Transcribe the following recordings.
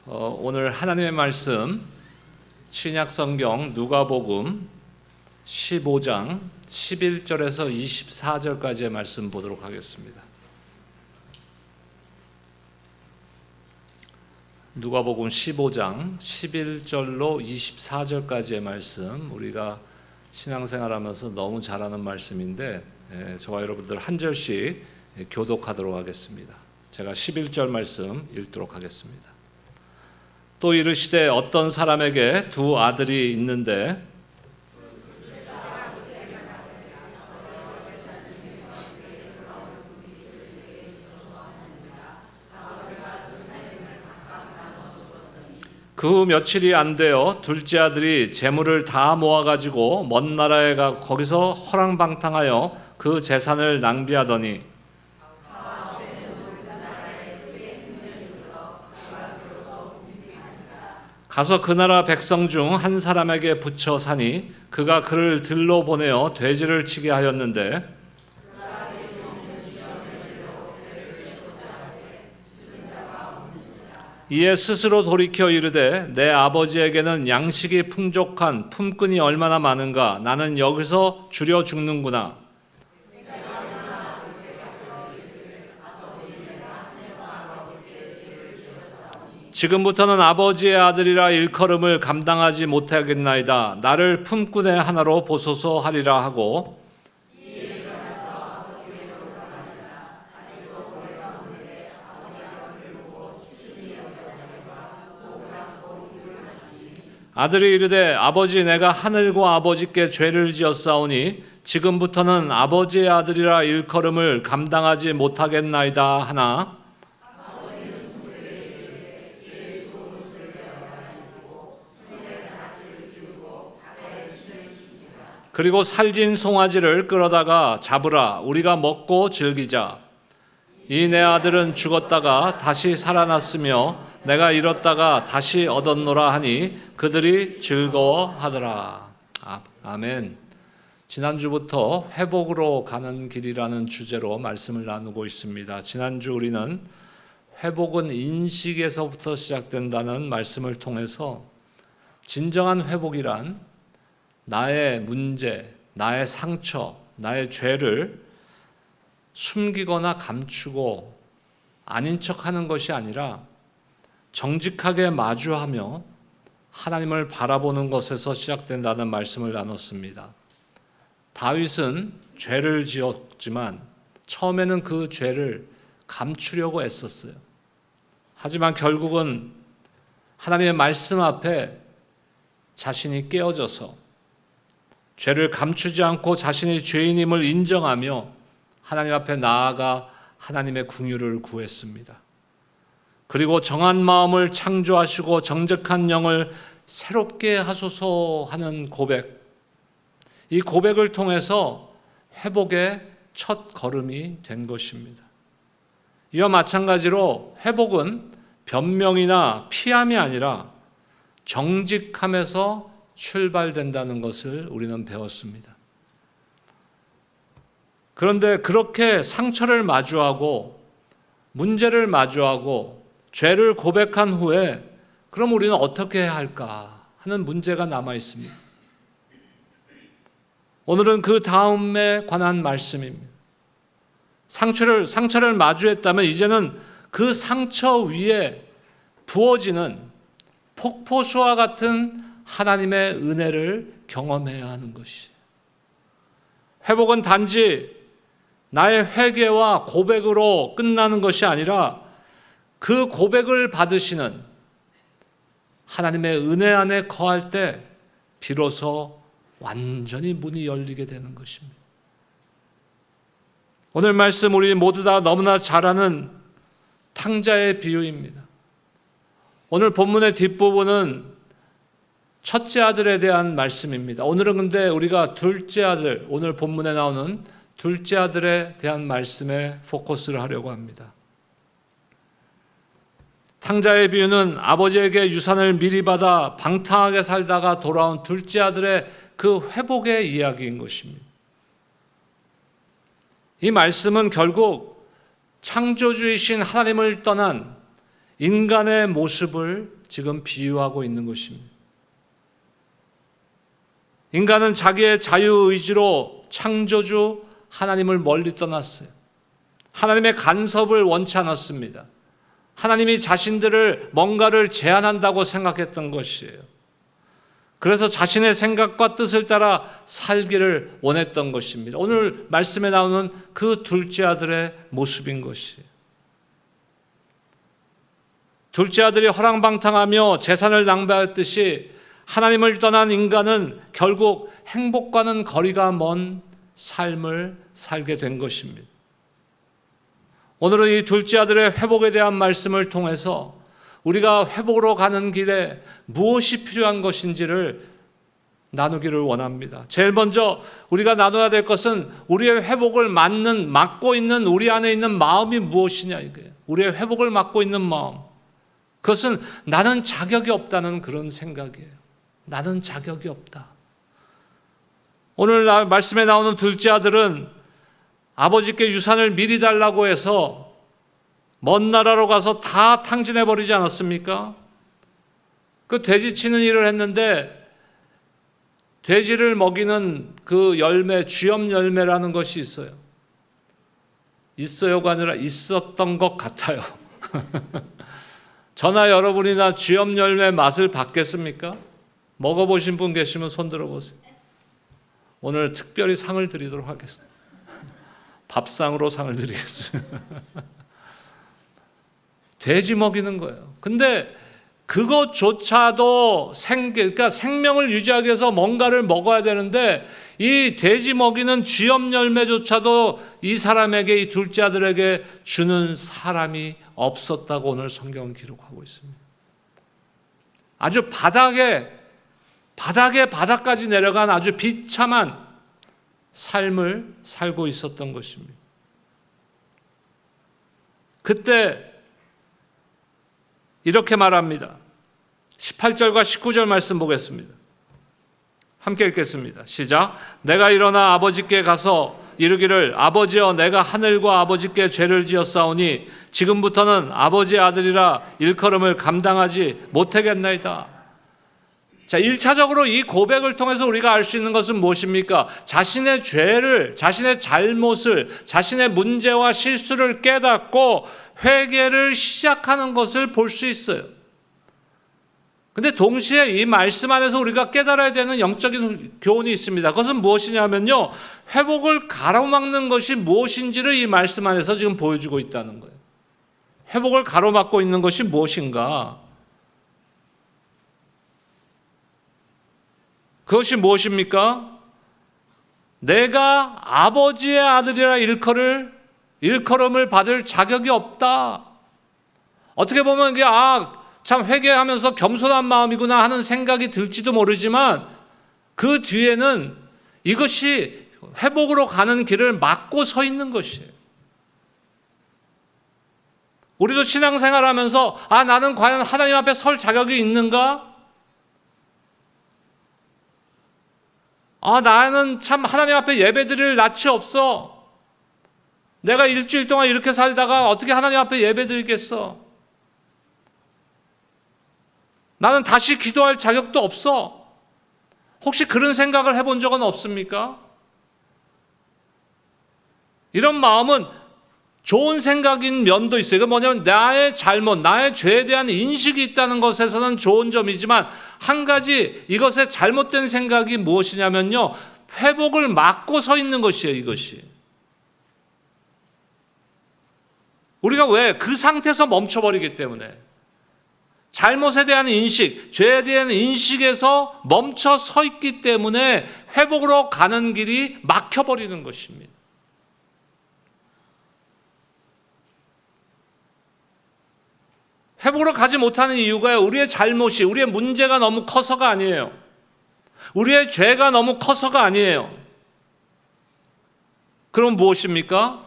오늘 하나님의 말씀 신약 성경 누가복음 15장 11절에서 24절까지의 말씀 보도록 하겠습니다. 누가복음 15장 11절로 24절까지의 말씀, 우리가 신앙생활하면서 너무 잘 아는 말씀인데 저와 여러분들 한 절씩 교독하도록 하겠습니다. 제가 11절 말씀 읽도록 하겠습니다. 또 이르시되 어떤 사람에게 두 아들이 있는데 그 며칠이 안 되어 둘째 아들이 재물을 다 모아가지고 먼 나라에 가 거기서 허랑방탕하여 그 재산을 낭비하더니 가서 그 나라 백성 중 한 사람에게 붙여 사니 그가 그를 들러 보내어 돼지를 치게 하였는데 이에 스스로 돌이켜 이르되 내 아버지에게는 양식이 풍족한 품꾼이 얼마나 많은가, 나는 여기서 줄여 죽는구나. 지금부터는 아버지의 아들이라 일컬음을 감당하지 못하겠나이다. 나를 품꾼의 하나로 보소서 하리라 하고 아들이 이르되 아버지, 내가 하늘과 아버지께 죄를 지었사오니 지금부터는 아버지의 아들이라 일컬음을 감당하지 못하겠나이다 하나 그리고 살진 송아지를 끌어다가 잡으라, 우리가 먹고 즐기자. 이 내 아들은 죽었다가 다시 살아났으며 내가 잃었다가 다시 얻었노라 하니 그들이 즐거워하더라. 아멘. 지난주부터 회복으로 가는 길이라는 주제로 말씀을 나누고 있습니다. 지난주 우리는 회복은 인식에서부터 시작된다는 말씀을 통해서 진정한 회복이란 나의 문제, 나의 상처, 나의 죄를 숨기거나 감추고 아닌 척하는 것이 아니라 정직하게 마주하며 하나님을 바라보는 것에서 시작된다는 말씀을 나눴습니다. 다윗은 죄를 지었지만 처음에는 그 죄를 감추려고 애썼어요. 하지만 결국은 하나님의 말씀 앞에 자신이 깨어져서 죄를 감추지 않고 자신이 죄인임을 인정하며 하나님 앞에 나아가 하나님의 긍휼을 구했습니다. 그리고 정한 마음을 창조하시고 정직한 영을 새롭게 하소서 하는 고백, 이 고백을 통해서 회복의 첫 걸음이 된 것입니다. 이와 마찬가지로 회복은 변명이나 피함이 아니라 정직함에서 출발된다는 것을 우리는 배웠습니다. 그런데 그렇게 상처를 마주하고 문제를 마주하고 죄를 고백한 후에 그럼 우리는 어떻게 해야 할까 하는 문제가 남아 있습니다. 오늘은 그 다음에 관한 말씀입니다. 상처를 마주했다면 이제는 그 상처 위에 부어지는 폭포수와 같은 하나님의 은혜를 경험해야 하는 것이. 회복은 단지 나의 회개와 고백으로 끝나는 것이 아니라 그 고백을 받으시는 하나님의 은혜 안에 거할 때 비로소 완전히 문이 열리게 되는 것입니다. 오늘 말씀 우리 모두 다 너무나 잘 아는 탕자의 비유입니다. 오늘 본문의 뒷부분은 첫째 아들에 대한 말씀입니다. 오늘은 근데 우리가 둘째 아들, 오늘 본문에 나오는 둘째 아들에 대한 말씀에 포커스를 하려고 합니다. 탕자의 비유는 아버지에게 유산을 미리 받아 방탕하게 살다가 돌아온 둘째 아들의 그 회복의 이야기인 것입니다. 이 말씀은 결국 창조주이신 하나님을 떠난 인간의 모습을 지금 비유하고 있는 것입니다. 인간은 자기의 자유의지로 창조주 하나님을 멀리 떠났어요. 하나님의 간섭을 원치 않았습니다. 하나님이 자신들을 뭔가를 제한한다고 생각했던 것이에요. 그래서 자신의 생각과 뜻을 따라 살기를 원했던 것입니다. 오늘 말씀에 나오는 그 둘째 아들의 모습인 것이에요. 둘째 아들이 허랑방탕하며 재산을 낭비하였듯이 하나님을 떠난 인간은 결국 행복과는 거리가 먼 삶을 살게 된 것입니다. 오늘은 이 둘째 아들의 회복에 대한 말씀을 통해서 우리가 회복으로 가는 길에 무엇이 필요한 것인지를 나누기를 원합니다. 제일 먼저 우리가 나눠야 될 것은 우리의 회복을 막고 있는 우리 안에 있는 마음이 무엇이냐 이거예요. 우리의 회복을 막고 있는 마음. 그것은 나는 자격이 없다는 그런 생각이에요. 나는 자격이 없다. 오늘 말씀에 나오는 둘째 아들은 아버지께 유산을 미리 달라고 해서 먼 나라로 가서 다 탕진해버리지 않았습니까? 그 돼지 치는 일을 했는데 돼지를 먹이는 그 열매, 쥐염 열매라는 것이 있어요. 있어요가 아니라 있었던 것 같아요. 저나 여러분이나 쥐염 열매 맛을 봤겠습니까? 먹어보신 분 계시면 손 들어보세요. 오늘 특별히 상을 드리도록 하겠습니다. 밥상으로 상을 드리겠습니다. 돼지 먹이는 거예요. 근데 그것조차도 그러니까 생명을 유지하기 위해서 뭔가를 먹어야 되는데 이 돼지 먹이는 쥐염 열매조차도 이 사람에게, 이 둘째 아들에게 주는 사람이 없었다고 오늘 성경은 기록하고 있습니다. 아주 바닥까지 내려간 아주 비참한 삶을 살고 있었던 것입니다. 그때 이렇게 말합니다. 18절과 19절 말씀 보겠습니다. 함께 읽겠습니다. 시작. 내가 일어나 아버지께 가서 이르기를 아버지여 내가 하늘과 아버지께 죄를 지었사오니 지금부터는 아버지의 아들이라 일컬음을 감당하지 못하겠나이다. 자, 1차적으로 이 고백을 통해서 우리가 알 수 있는 것은 무엇입니까? 자신의 죄를, 자신의 잘못을, 자신의 문제와 실수를 깨닫고 회개를 시작하는 것을 볼 수 있어요. 근데 동시에 이 말씀 안에서 우리가 깨달아야 되는 영적인 교훈이 있습니다. 그것은 무엇이냐면요, 회복을 가로막는 것이 무엇인지를 이 말씀 안에서 지금 보여주고 있다는 거예요. 회복을 가로막고 있는 것이 무엇인가? 그것이 무엇입니까? 내가 아버지의 아들이라 일컬음을 받을 자격이 없다. 어떻게 보면 이게 참 회개하면서 겸손한 마음이구나 하는 생각이 들지도 모르지만 그 뒤에는 이것이 회복으로 가는 길을 막고 서 있는 것이에요. 우리도 신앙생활하면서 나는 과연 하나님 앞에 설 자격이 있는가? 나는 참 하나님 앞에 예배드릴 낯이 없어. 내가 일주일 동안 이렇게 살다가 어떻게 하나님 앞에 예배드리겠어? 나는 다시 기도할 자격도 없어. 혹시 그런 생각을 해본 적은 없습니까? 이런 마음은 좋은 생각인 면도 있어요. 이건 뭐냐면 나의 잘못, 나의 죄에 대한 인식이 있다는 것에서는 좋은 점이지만 한 가지 이것의 잘못된 생각이 무엇이냐면요, 회복을 막고 서 있는 것이에요. 이것이 우리가 왜 그 상태에서 멈춰버리기 때문에 잘못에 대한 인식, 죄에 대한 인식에서 멈춰 서 있기 때문에 회복으로 가는 길이 막혀버리는 것입니다. 회복으로 가지 못하는 이유가 우리의 잘못이, 우리의 문제가 너무 커서가 아니에요. 우리의 죄가 너무 커서가 아니에요. 그럼 무엇입니까?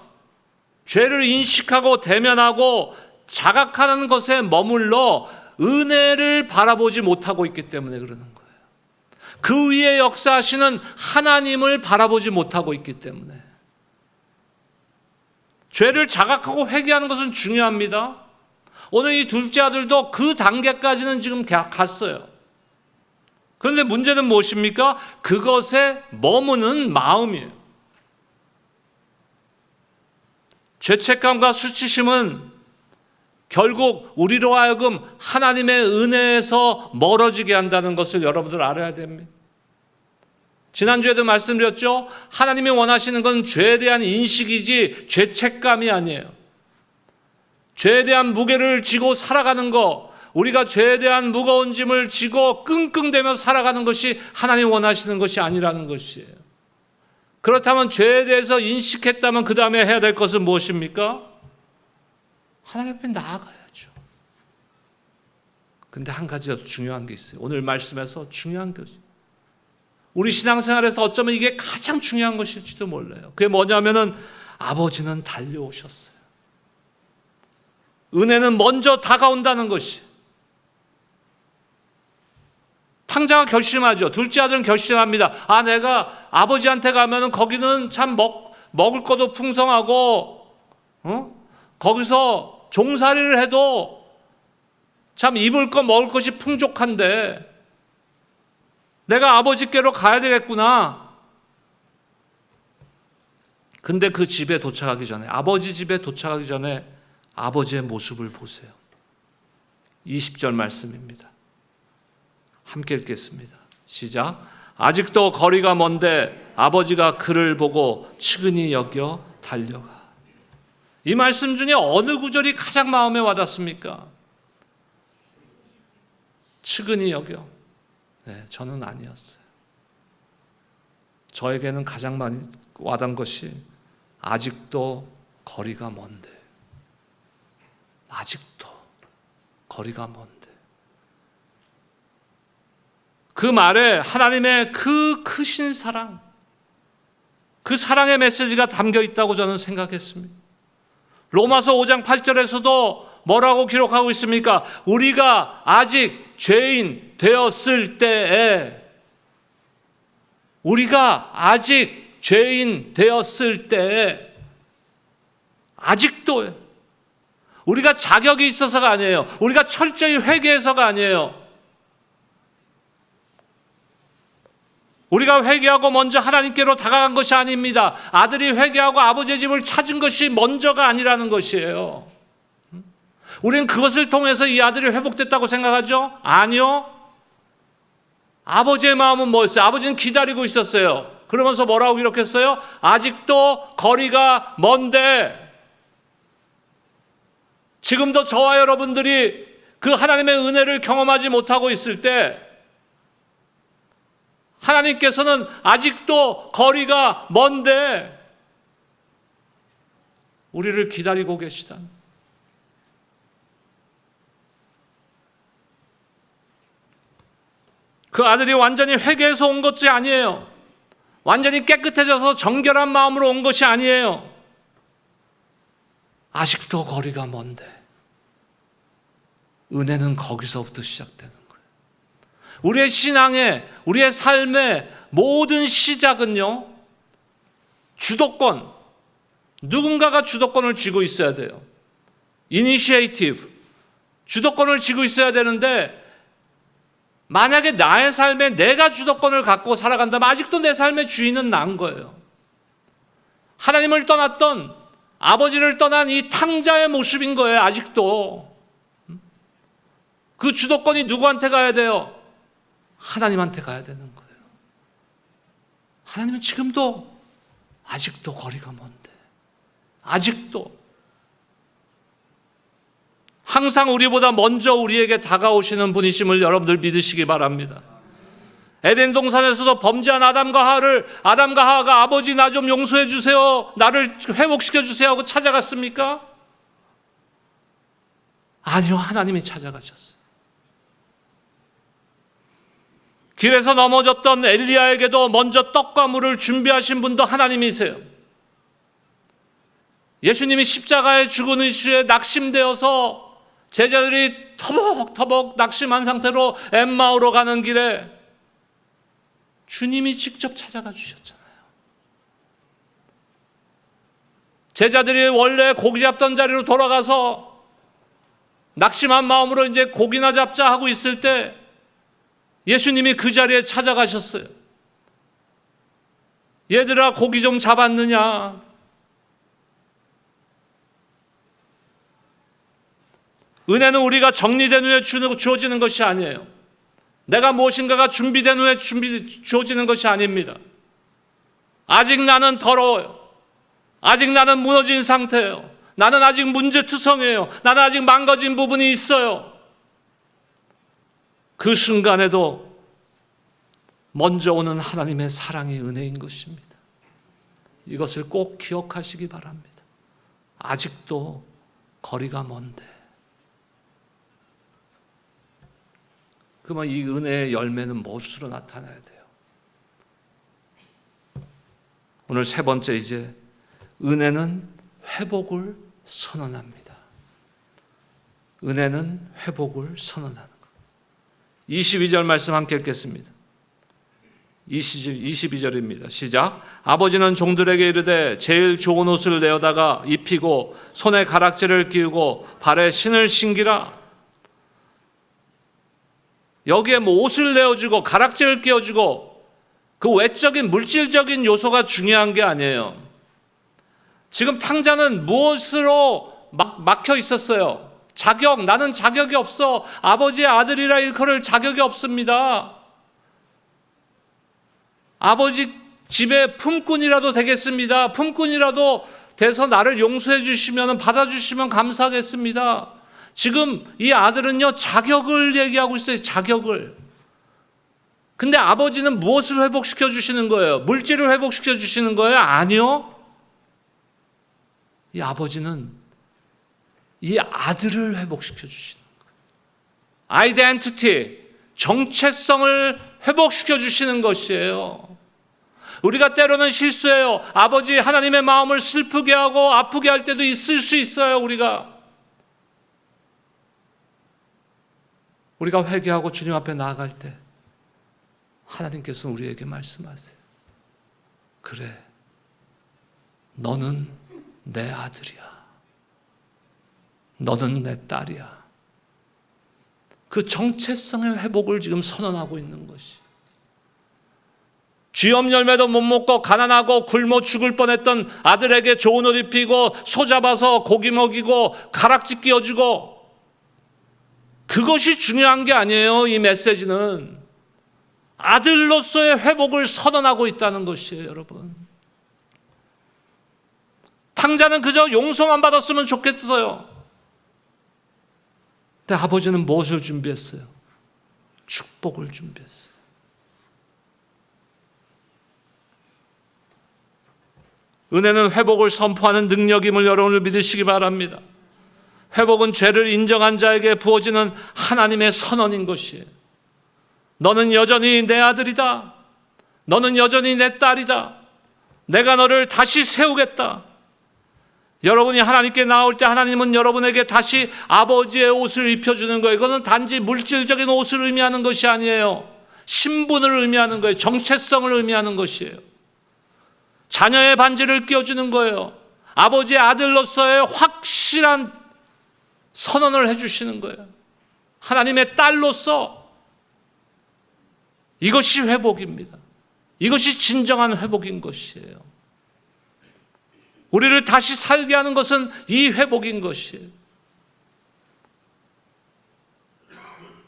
죄를 인식하고 대면하고 자각하는 것에 머물러 은혜를 바라보지 못하고 있기 때문에 그러는 거예요. 그 위에 역사하시는 하나님을 바라보지 못하고 있기 때문에. 죄를 자각하고 회개하는 것은 중요합니다. 오늘 이 둘째 아들도 그 단계까지는 지금 갔어요. 그런데 문제는 무엇입니까? 그것에 머무는 마음이에요. 죄책감과 수치심은 결국 우리로 하여금 하나님의 은혜에서 멀어지게 한다는 것을 여러분들 알아야 됩니다. 지난주에도 말씀드렸죠? 하나님이 원하시는 건 죄에 대한 인식이지 죄책감이 아니에요. 죄에 대한 무게를 지고 살아가는 거, 우리가 죄에 대한 무거운 짐을 지고 끙끙대며 살아가는 것이 하나님 원하시는 것이 아니라는 것이에요. 그렇다면 죄에 대해서 인식했다면 그 다음에 해야 될 것은 무엇입니까? 하나님 앞에 나아가야죠. 근데 한 가지 더 중요한 게 있어요. 오늘 말씀에서 중요한 것이, 우리 신앙생활에서 어쩌면 이게 가장 중요한 것일지도 몰라요. 그게 뭐냐면은 아버지는 달려오셨어요. 은혜는 먼저 다가온다는 것이. 탕자가 결심하죠. 둘째 아들은 결심합니다. 내가 아버지한테 가면은 거기는 참 먹을 것도 풍성하고, 거기서 종살이를 해도 참 입을 것 먹을 것이 풍족한데 내가 아버지께로 가야 되겠구나. 근데 그 집에 도착하기 전에, 아버지 집에 도착하기 전에 아버지의 모습을 보세요. 20절 말씀입니다. 함께 읽겠습니다. 시작. 아직도 거리가 먼데 아버지가 그를 보고 측은히 여겨 달려가. 이 말씀 중에 어느 구절이 가장 마음에 와닿습니까? 측은히 여겨. 네, 저는 아니었어요. 저에게는 가장 많이 와닿은 것이 아직도 거리가 먼데. 아직도 거리가 먼데. 그 말에 하나님의 그 크신 사랑, 그 사랑의 메시지가 담겨 있다고 저는 생각했습니다. 로마서 5장 8절에서도 뭐라고 기록하고 있습니까? 우리가 아직 죄인 되었을 때에, 우리가 아직 죄인 되었을 때에, 아직도, 우리가 자격이 있어서가 아니에요. 우리가 철저히 회개해서가 아니에요. 우리가 회개하고 먼저 하나님께로 다가간 것이 아닙니다. 아들이 회개하고 아버지의 집을 찾은 것이 먼저가 아니라는 것이에요. 우리는 그것을 통해서 이 아들이 회복됐다고 생각하죠? 아니요. 아버지의 마음은 뭐였어요? 아버지는 기다리고 있었어요. 그러면서 뭐라고 기록했어요? 아직도 거리가 먼데. 지금도 저와 여러분들이 그 하나님의 은혜를 경험하지 못하고 있을 때 하나님께서는 아직도 거리가 먼데 우리를 기다리고 계시다. 그 아들이 완전히 회개해서 온 것이 아니에요. 완전히 깨끗해져서 정결한 마음으로 온 것이 아니에요. 아직도 거리가 먼데. 은혜는 거기서부터 시작되는 거예요. 우리의 신앙의, 우리의 삶의 모든 시작은요, 주도권, 누군가가 주도권을 쥐고 있어야 돼요. 이니시에이티브, 주도권을 쥐고 있어야 되는데, 만약에 나의 삶에 내가 주도권을 갖고 살아간다면 아직도 내 삶의 주인은 난 거예요. 하나님을 떠났던, 아버지를 떠난 이 탕자의 모습인 거예요. 아직도. 그 주도권이 누구한테 가야 돼요? 하나님한테 가야 되는 거예요. 하나님은 지금도 아직도 거리가 먼데, 아직도 항상 우리보다 먼저 우리에게 다가오시는 분이심을 여러분들 믿으시기 바랍니다. 에덴 동산에서도 범죄한 아담과 하와가 아버지 나 좀 용서해 주세요, 나를 회복시켜 주세요 하고 찾아갔습니까? 아니요, 하나님이 찾아가셨어요. 길에서 넘어졌던 엘리야에게도 먼저 떡과 물을 준비하신 분도 하나님이세요. 예수님이 십자가에 죽은 이슈에 낙심되어서 제자들이 터벅터벅 낙심한 상태로 엠마오로 가는 길에 주님이 직접 찾아가 주셨잖아요. 제자들이 원래 고기 잡던 자리로 돌아가서 낙심한 마음으로 이제 고기나 잡자 하고 있을 때 예수님이 그 자리에 찾아가셨어요. 얘들아, 고기 좀 잡았느냐? 은혜는 우리가 정리된 후에 주어지는 것이 아니에요. 내가 무엇인가가 준비된 후에 주어지는 것이 아닙니다. 아직 나는 더러워요. 아직 나는 무너진 상태예요. 나는 아직 문제투성이에요. 나는 아직 망가진 부분이 있어요. 그 순간에도 먼저 오는 하나님의 사랑의 은혜인 것입니다. 이것을 꼭 기억하시기 바랍니다. 아직도 거리가 먼데. 그러면 이 은혜의 열매는 무엇으로 나타나야 돼요? 오늘 세 번째, 이제 은혜는 회복을 선언합니다. 은혜는 회복을 선언하는 것. 22절 말씀 함께 읽겠습니다. 22절입니다. 시작. 아버지는 종들에게 이르되 제일 좋은 옷을 내어다가 입히고 손에 가락지를 끼우고 발에 신을 신기라. 여기에 뭐 옷을 내어주고 가락지를 끼워주고 그 외적인 물질적인 요소가 중요한 게 아니에요. 지금 탕자는 무엇으로 막혀 있었어요? 자격, 나는 자격이 없어. 아버지의 아들이라 일컬을 자격이 없습니다. 아버지 집에 품꾼이라도 되겠습니다. 품꾼이라도 돼서 나를 용서해 주시면, 받아주시면 감사하겠습니다. 지금 이 아들은요, 자격을 얘기하고 있어요. 자격을. 근데 아버지는 무엇을 회복시켜 주시는 거예요? 물질을 회복시켜 주시는 거예요? 아니요. 이 아버지는 이 아들을 회복시켜 주시는 거예요. 아이덴티티, 정체성을 회복시켜 주시는 것이에요. 우리가 때로는 실수해요. 아버지 하나님의 마음을 슬프게 하고 아프게 할 때도 있을 수 있어요. 우리가 회개하고 주님 앞에 나아갈 때 하나님께서는 우리에게 말씀하세요. 그래, 너는 내 아들이야. 너는 내 딸이야. 그 정체성의 회복을 지금 선언하고 있는 것이. 쥐엄 열매도 못 먹고 가난하고 굶어 죽을 뻔했던 아들에게 좋은 옷 입히고 소 잡아서 고기 먹이고 가락지 끼워주고, 그것이 중요한 게 아니에요. 이 메시지는 아들로서의 회복을 선언하고 있다는 것이에요. 여러분, 탕자는 그저 용서만 받았으면 좋겠어요. 근데 아버지는 무엇을 준비했어요? 축복을 준비했어요. 은혜는 회복을 선포하는 능력임을 여러분을 믿으시기 바랍니다. 회복은 죄를 인정한 자에게 부어지는 하나님의 선언인 것이에요. 너는 여전히 내 아들이다. 너는 여전히 내 딸이다. 내가 너를 다시 세우겠다. 여러분이 하나님께 나올 때 하나님은 여러분에게 다시 아버지의 옷을 입혀주는 거예요. 이거는 단지 물질적인 옷을 의미하는 것이 아니에요. 신분을 의미하는 거예요. 정체성을 의미하는 것이에요. 자녀의 반지를 끼워주는 거예요. 아버지의 아들로서의 확실한 선언을 해주시는 거예요. 하나님의 딸로서. 이것이 회복입니다. 이것이 진정한 회복인 것이에요. 우리를 다시 살게 하는 것은 이 회복인 것이에요.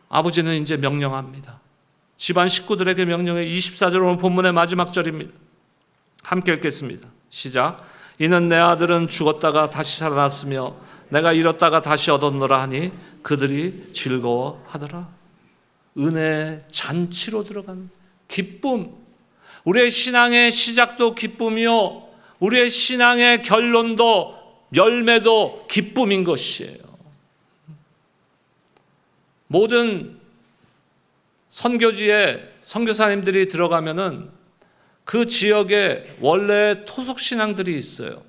아버지는 이제 명령합니다. 집안 식구들에게 명령해. 24절 오늘 본문의 마지막 절입니다. 함께 읽겠습니다. 시작. 이는 내 아들은 죽었다가 다시 살아났으며 내가 잃었다가 다시 얻었노라 하니 그들이 즐거워하더라. 은혜의 잔치로 들어가는 기쁨. 우리의 신앙의 시작도 기쁨이요, 우리의 신앙의 결론도 열매도 기쁨인 것이에요. 모든 선교지에 선교사님들이 들어가면은 그 지역에 원래 토속 신앙들이 있어요.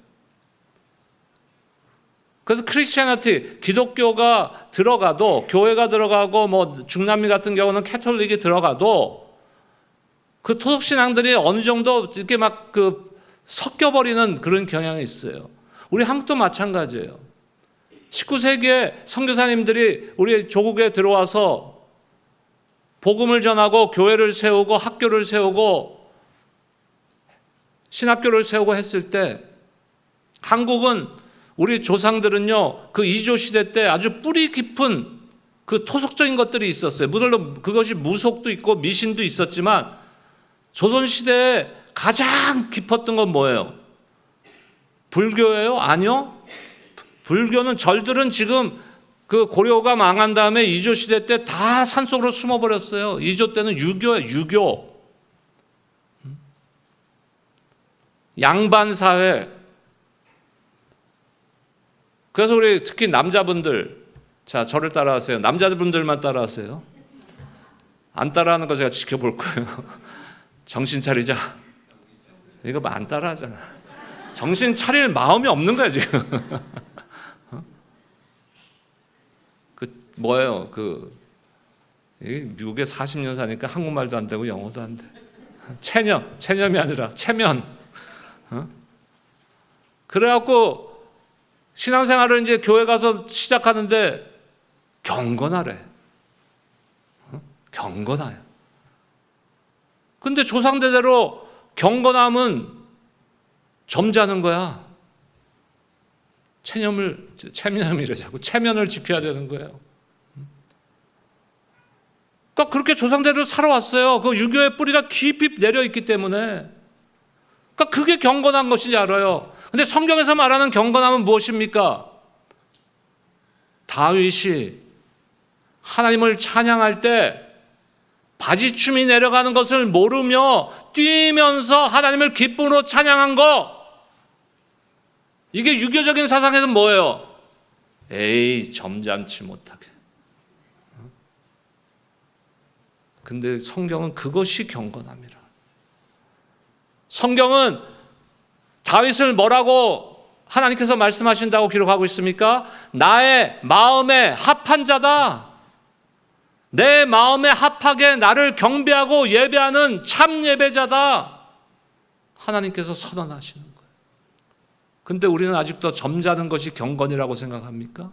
그래서 크리스천리티, 기독교가 들어가도, 교회가 들어가고 뭐 중남미 같은 경우는 캐톨릭이 들어가도 그 토속 신앙들이 어느 정도 이렇게 막 섞여버리는 그런 경향이 있어요. 우리 한국도 마찬가지예요. 19세기에 선교사님들이 우리 조국에 들어와서 복음을 전하고 교회를 세우고 학교를 세우고 신학교를 세우고 했을 때 한국은 우리 조상들은요, 그 이조 시대 때 아주 뿌리 깊은 그 토속적인 것들이 있었어요. 물론 그것이 무속도 있고 미신도 있었지만 조선 시대에 가장 깊었던 건 뭐예요? 불교예요? 아니요. 불교는 절들은 지금 그 고려가 망한 다음에 이조 시대 때 다 산속으로 숨어버렸어요. 이조 때는 유교예요. 유교. 양반 사회. 그래서 우리 특히 남자분들, 자, 저를 따라하세요. 남자분들만 따라하세요. 안 따라하는 거 제가 지켜볼 거예요. 정신 차리자. 이거 안 따라하잖아. 정신 차릴 마음이 없는 거야 지금. 그 뭐예요? 미국에 40년 사니까 한국말도 안 되고 영어도 안 돼. 체념이 아니라 체면. 그래갖고 신앙생활을 이제 교회 가서 시작하는데 경건하래. 경건하요. 근데 조상대대로 경건함은 점잖은 거야. 체면이래 자꾸. 체면을 지켜야 되는 거예요. 그러니까 그렇게 조상대로 살아왔어요. 그 유교의 뿌리가 깊이 내려 있기 때문에. 그러니까 그게 경건한 것인지 알아요. 근데 성경에서 말하는 경건함은 무엇입니까? 다윗이 하나님을 찬양할 때 바지춤이 내려가는 것을 모르며 뛰면서 하나님을 기쁨으로 찬양한 거. 이게 유교적인 사상에서는 뭐예요? 에이, 점잖지 못하게. 근데 성경은 그것이 경건함이라. 성경은 다윗을 뭐라고 하나님께서 말씀하신다고 기록하고 있습니까? 나의 마음에 합한 자다. 내 마음에 합하게 나를 경배하고 예배하는 참 예배자다. 하나님께서 선언하시는 거예요. 근데 우리는 아직도 점잖은 것이 경건이라고 생각합니까?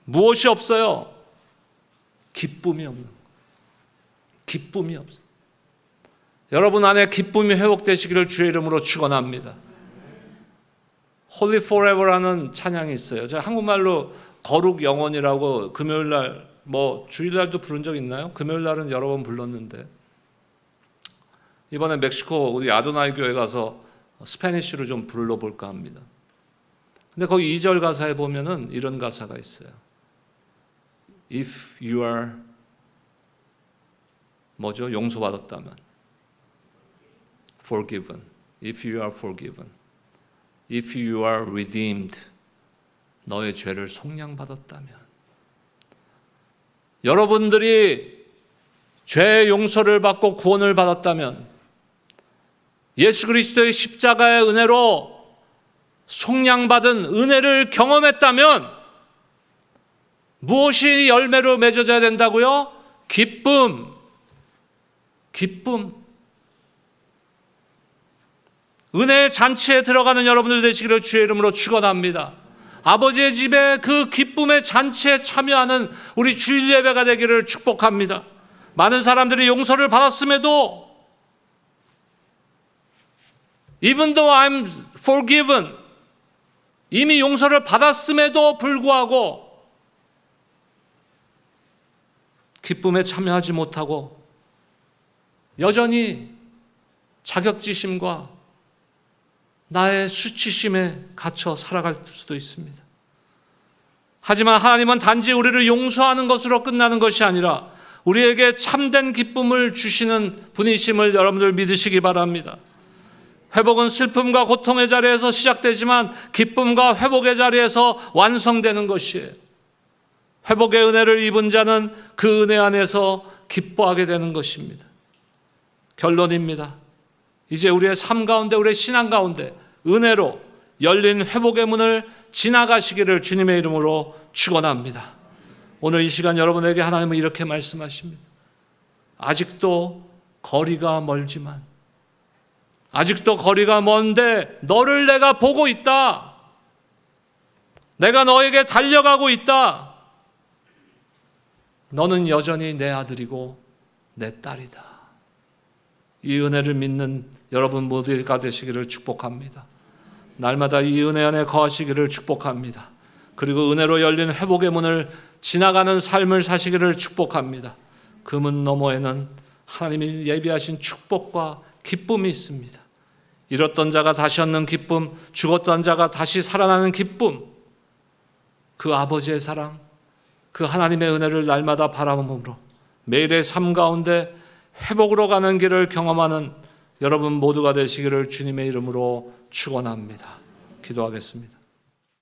무엇이 없어요? 기쁨이 없는 거예요. 기쁨이 없어요. 여러분 안에 기쁨이 회복되시기를 주의 이름으로 축원합니다. Holy Forever라는 찬양이 있어요. 제가 한국말로 거룩 영원이라고 금요일날 주일날도 부른 적 있나요? 금요일날은 여러 번 불렀는데 이번에 멕시코 우리 아도나이 교회 가서 스페니쉬로 좀 불러볼까 합니다. 근데 거기 2절 가사에 보면은 이런 가사가 있어요. If you are 용서받았다면 forgiven. If you are forgiven. If you are redeemed. 너의 죄를 속량받았다면. 여러분들이 죄의 용서를 받고 구원을 받았다면 예수 그리스도의 십자가의 은혜로 속량받은 은혜를 경험했다면 무엇이 열매로 맺어져야 된다고요? 기쁨. 은혜의 잔치에 들어가는 여러분들 되시기를 주의 이름으로 축원합니다. 아버지의 집에 그 기쁨의 잔치에 참여하는 우리 주일 예배가 되기를 축복합니다. 많은 사람들이 용서를 받았음에도 Even though I'm forgiven, 이미 용서를 받았음에도 불구하고 기쁨에 참여하지 못하고 여전히 자격지심과 나의 수치심에 갇혀 살아갈 수도 있습니다. 하지만 하나님은 단지 우리를 용서하는 것으로 끝나는 것이 아니라 우리에게 참된 기쁨을 주시는 분이심을 여러분들 믿으시기 바랍니다. 회복은 슬픔과 고통의 자리에서 시작되지만 기쁨과 회복의 자리에서 완성되는 것이에요. 회복의 은혜를 입은 자는 그 은혜 안에서 기뻐하게 되는 것입니다. 결론입니다. 이제 우리의 삶 가운데, 우리의 신앙 가운데 은혜로 열린 회복의 문을 지나가시기를 주님의 이름으로 축원합니다. 오늘 이 시간 여러분에게 하나님은 이렇게 말씀하십니다. 아직도 거리가 멀지만, 아직도 거리가 먼데 너를 내가 보고 있다. 내가 너에게 달려가고 있다. 너는 여전히 내 아들이고 내 딸이다. 이 은혜를 믿는 여러분 모두가 되시기를 축복합니다. 날마다 이 은혜 안에 거하시기를 축복합니다. 그리고 은혜로 열린 회복의 문을 지나가는 삶을 사시기를 축복합니다. 그 문 너머에는 하나님이 예비하신 축복과 기쁨이 있습니다. 잃었던 자가 다시 얻는 기쁨, 죽었던 자가 다시 살아나는 기쁨, 그 아버지의 사랑, 그 하나님의 은혜를 날마다 바라봄으로 매일의 삶 가운데 회복으로 가는 길을 경험하는 여러분 모두가 되시기를 주님의 이름으로 축원합니다. 기도하겠습니다.